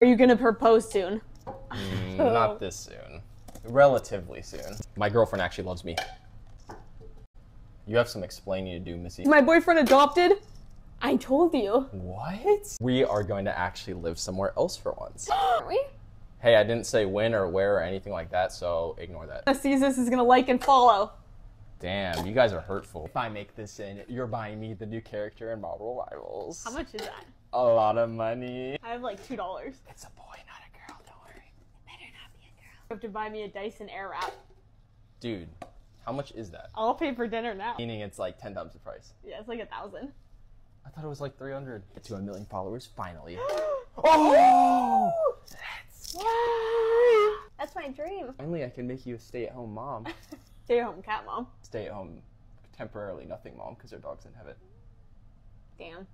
Are you gonna propose soon? Not this soon. Relatively soon. My girlfriend actually loves me. You have some explaining to do, Missy. My boyfriend adopted? I told you. What? We are going to actually live somewhere else for once. Aren't we? Hey, I didn't say when or where or anything like that, so ignore that. Sees this is gonna like and follow. Damn, you guys are hurtful. If I make this in, you're buying me the new character in Marvel Rivals. How much is that? A lot of money. I have like $2. You It's a boy, not a girl, don't worry. better not be a girl. You have to buy me a Dyson Airwrap. Dude, how much is that? I'll pay for dinner now. Meaning it's like 10 times the price. Yeah, it's like 1,000. I thought it was like 300. Get to 1 million followers, finally. Oh! Let's Yay! That's my dream. Finally, I can make you a stay-at-home mom. Stay-at-home cat mom. Stay-at-home temporarily nothing mom, because her dog's in heaven. Damn.